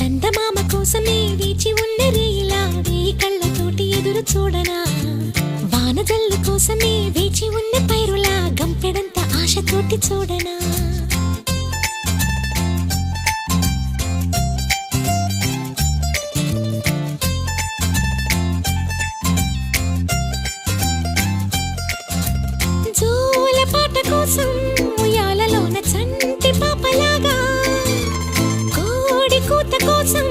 చందమామ కోసమే వేచి ఉన్న రేయిలా వేయి కళ్ళతోటి ఎదురు చూడనా, వానజల్లు కోసమే వేచి ఉన్న పైరులా గంపెడంత ఆశతోటి చూడనా. జోల పాట కోసం ఉయ్యాలలోన చంటి పాపలాగా, కోడి కూత కోసం